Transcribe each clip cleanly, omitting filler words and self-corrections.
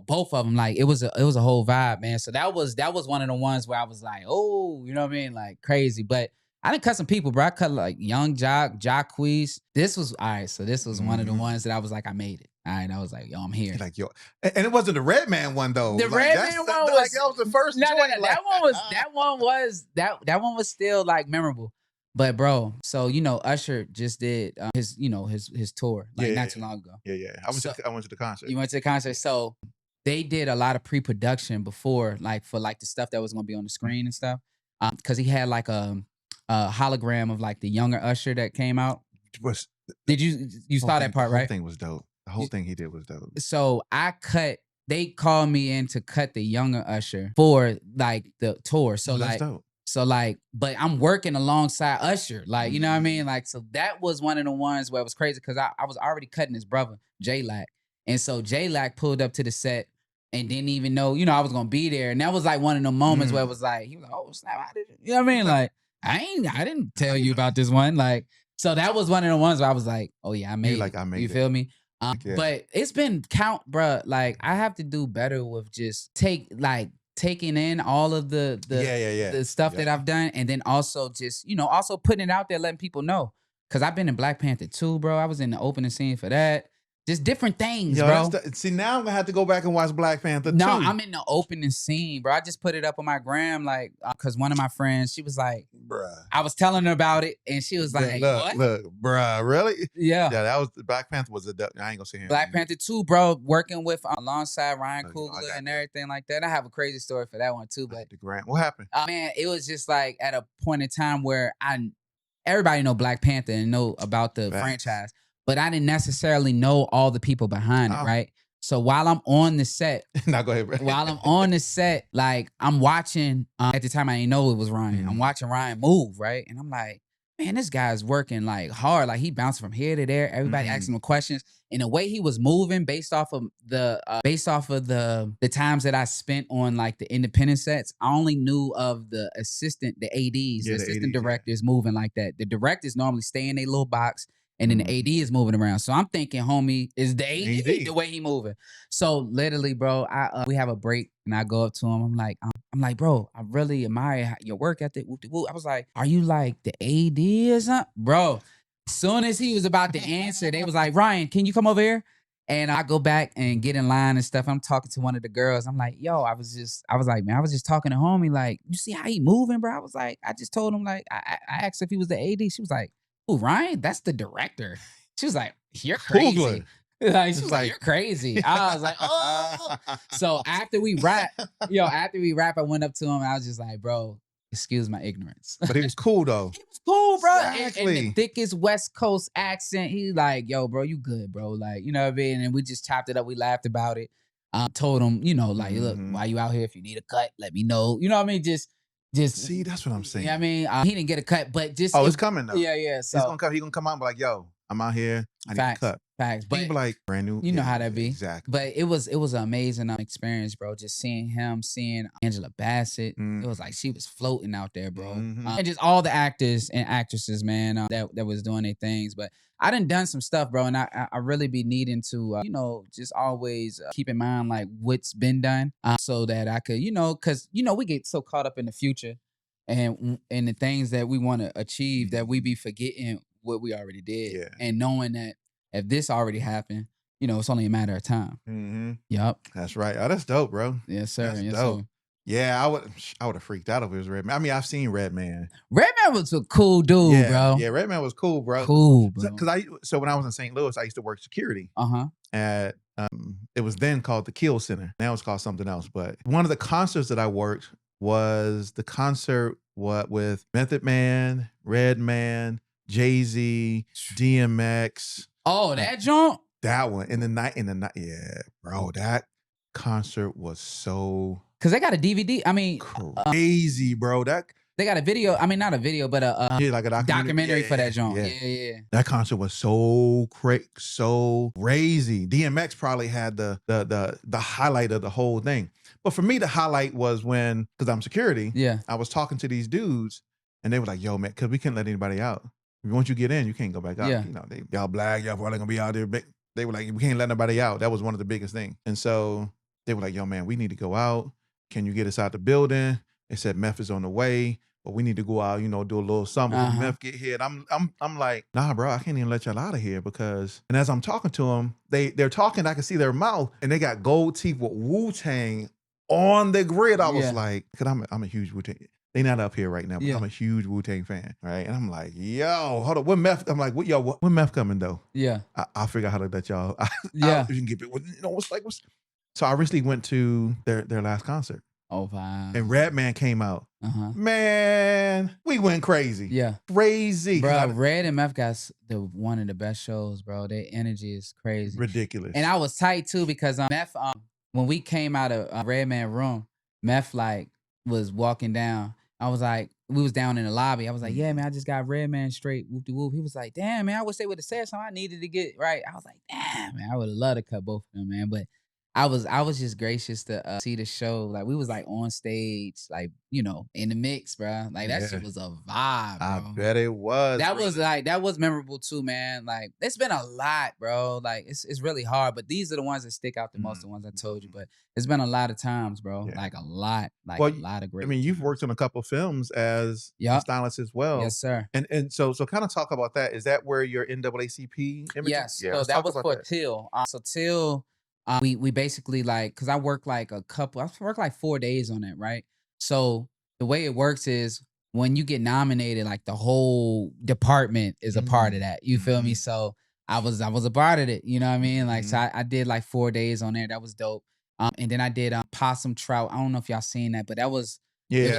both of them, like it was a whole vibe, man. So that was one of the ones where I was like, oh, you know what I mean, like crazy. But I didn't cut some people, bro. I cut like Young Jacquees. This was all right. So this was one of the ones that I was like, I made it. All right, I was like, yo, I'm here. Like, yo, and it wasn't the Redman one though. The like, Redman one was like that was the first. No, joint, that one was still like memorable. But bro, so Usher just did his tour like not too long ago. Yeah. I went to the concert. You went to the concert, so they did a lot of pre-production before, like for like the stuff that was gonna be on the screen and stuff. Because he had like a hologram of like the younger Usher that came out. Did you saw that part, right? The whole thing was dope. The whole thing he did was dope. So they called me in to cut the younger Usher for like the tour. So that's dope. So like, but I'm working alongside Usher, like, you know what I mean? Like, so that was one of the ones where it was crazy because I was already cutting his brother, J-Lac. And so J-Lac pulled up to the set and didn't even know, I was gonna be there. And that was like one of the moments where it was like, he was like, oh snap, how did you? You know what I mean? Like, I didn't tell you about this one. Like, so that was one of the ones where I was like, oh yeah, I made it. I made you feel me? But it's been bruh. Like, I have to do better with just taking in all of the stuff that I've done, and then also just also putting it out there, letting people know. Cause I've been in Black Panther II, bro. I was in the opening scene for that. Just different things, bro. See, now I'm gonna have to go back and watch Black Panther 2. No, I'm in the opening scene, bro. I just put it up on my gram, like, cause one of my friends, she was like, bruh. I was telling her about it, and she was like, what? Look, bruh, really? Yeah. Yeah, that was Black Panther was I ain't gonna say him. Black Panther 2, bro, working with alongside Ryan Coogler and everything like that. I have a crazy story for that one too, but the grant. What happened? Man, it was just like at a point in time where everybody know Black Panther and know about the franchise, but I didn't necessarily know all the people behind it, right? So while I'm on the set, now go ahead, bro. While I'm on the set, like I'm watching. At the time, I didn't know it was Ryan. I'm watching Ryan move, right, and I'm like, man, this guy's working like hard. Like he bouncing from here to there. Everybody asking him questions, and the way he was moving based off of the times that I spent on like the independent sets, I only knew of the assistant, the ADs, the assistant directors moving like that. The directors normally stay in their little box. And then the AD is moving around. So I'm thinking, homie, is the AD the way he moving? So literally, bro, we have a break and I go up to him. I'm like, bro, I really admire your work ethic. I was like, are you like the AD or something? Bro, as soon as he was about to answer, they was like, Ryan, can you come over here? And I go back and get in line and stuff. I'm talking to one of the girls. I'm like, yo, I was like, man, I was just talking to homie. Like, you see how he moving, bro? I was like, I just told him, like, I asked if he was the AD. She was like, oh, Ryan, that's the director. She was like, you're crazy. Like, she was like, you're crazy. I was like, oh. So after we wrap, I went up to him and I was just like, bro, excuse my ignorance. But he was cool though. He was cool, bro. Exactly. And the thickest West Coast accent. He's like, yo, bro, you good, bro. Like, you know what I mean? And we just chopped it up. We laughed about it. Told him, like, look, why you out here? If you need a cut, let me know. You know what I mean? Just see, that's what I'm saying. You know what I mean? He didn't get a cut, but just it's coming though. Yeah. So he's gonna come out and be like, yo, I'm out here. I need a cut. Facts. But be like brand new. You know how that be. Exactly. But it was an amazing experience, bro. Just seeing Angela Bassett. It was like she was floating out there, bro. And just all the actors and actresses, man, that was doing their things. But I done some stuff, bro, and I really be needing to, just always keep in mind like what's been done, so that I could, because we get so caught up in the future and the things that we want to achieve that we be forgetting what we already did, and knowing that if this already happened, it's only a matter of time. Yep, that's right. Oh, that's dope, bro. Yes, sir. That's dope. Yeah, I would have freaked out if it was Redman. I mean, I've seen Redman. Redman was a cool dude, bro. Yeah, Redman was cool, bro. Cool, bro. So when I was in St. Louis, I used to work security. At it was then called the Kill Center. Now it's called something else. But one of the concerts that I worked was the concert with Method Man, Redman, Jay-Z, DMX. Oh, that joint? That one. In the night. Yeah, bro, that concert was so... Because they got a DVD. I mean... Crazy, bro. They got a video. I mean, not a video, but like a documentary for that joint. Yeah. That concert was so crazy. DMX probably had the highlight of the whole thing. But for me, the highlight was when, because I'm security, I was talking to these dudes, and they were like, yo, man, because we couldn't let anybody out. Once you get in, you can't go back out. Yeah. Y'all black, y'all probably gonna be out there. They were like, we can't let nobody out. That was one of the biggest things. And so they were like, yo, man, we need to go out. Can you get us out the building? They said meth is on the way, but we need to go out, you know, do a little something before meth get here. I'm like, nah, bro, I can't even let y'all out of here because, and as I'm talking to them, they're talking, I can see their mouth, and they got gold teeth with Wu-Tang on the grid. I was like, cause I'm a huge Wu-Tang. They not up here right now, but I'm a huge Wu-Tang fan, right? And I'm like, yo, hold up, when meth? I'm like, when meth coming though? Yeah, I'll figure out how to let y'all. You can get it. You know, so I recently went to their last concert. Oh wow! And Redman came out. Man, we went crazy. Yeah, crazy, bro. Red and Meth got one of the best shows, bro. Their energy is crazy, ridiculous. And I was tight too because Meth, when we came out of Redman room, Meth like was walking down. I was like, we was down in the lobby. I was like, yeah, man, I just got Redman straight, whoop de whoop. He was like, damn, man, I wish they would have said something. I needed to get right. I was like, damn, man, I would have loved to cut both of them, man. But I was just gracious to see the show. Like we was like on stage, like, you know, in the mix, bro. Like that shit was a vibe, bro. I bet it was. That was like, that was memorable too, man. Like it's been a lot, bro. Like it's really hard, but these are the ones that stick out the most, the ones I told you. But it's been a lot of times, bro. Like a lot, like a lot of great. I mean, you've worked on a couple of films as a stylist as well. Yes, sir. And so kind of talk about that. Is that where your NAACP image? Yes. Yeah, so that was for Till. So Till. We basically like, cause I work like I work like 4 days on it, right? So the way it works is when you get nominated, like the whole department is a part of that. You feel me? So I was a part of it. You know what I mean? Like, so I did like 4 days on there. That was dope. And then I did Possum Trout. I don't know if y'all seen that, but that was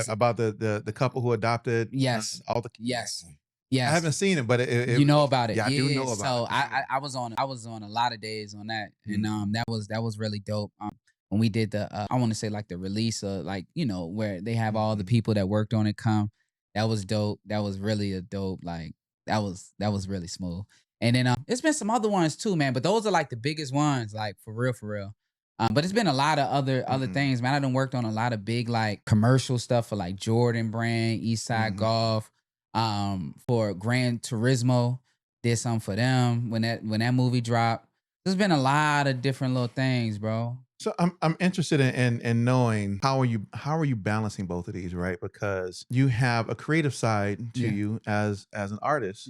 about the couple who adopted. Yes. All the yes. I haven't seen it, but you know about it. Yeah, I do know about it. So I was on a lot of days on that, and that was really dope. When we did the I want to say like the release of, like, you know, where they have all the people that worked on it come. That was dope. That was really a dope. Like that was really smooth. And then it's been some other ones too, man. But those are like the biggest ones, like for real. But it's been a lot of other things, man. I done worked on a lot of big like commercial stuff for like Jordan brand, Eastside Golf. For Gran Turismo, did something for them when that movie dropped. There's been a lot of different little things, bro. So I'm interested in knowing how are you balancing both of these, right? Because you have a creative side to you as an artist,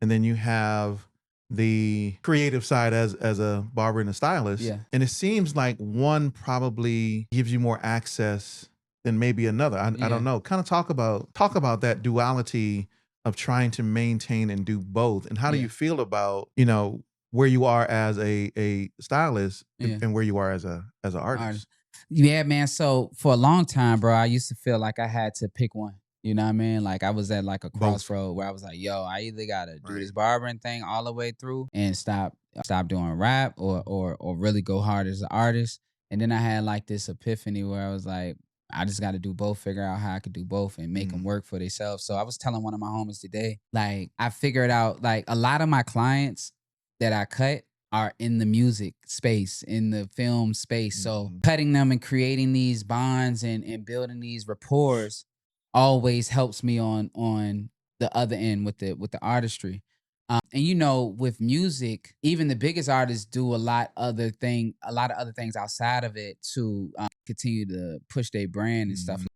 and then you have the creative side as a barber and a stylist, and it seems like one probably gives you more access than maybe another. I don't know. Kind of talk about that duality of trying to maintain and do both. And how do you feel about, you know, where you are as a stylist and where you are as an artist? Yeah, man. So for a long time, bro, I used to feel like I had to pick one. You know what I mean? Like I was at like a crossroad where I was like, yo, I either gotta do this barbering thing all the way through and stop doing rap or really go hard as an artist. And then I had like this epiphany where I was like, I just got to do both, figure out how I could do both and make them work for themselves. So I was telling one of my homies today, like I figured out like a lot of my clients that I cut are in the music space, in the film space. So cutting them and creating these bonds and building these rapports always helps me on the other end with the artistry. And you know, with music, even the biggest artists do a lot of other things outside of it to continue to push their brand and stuff.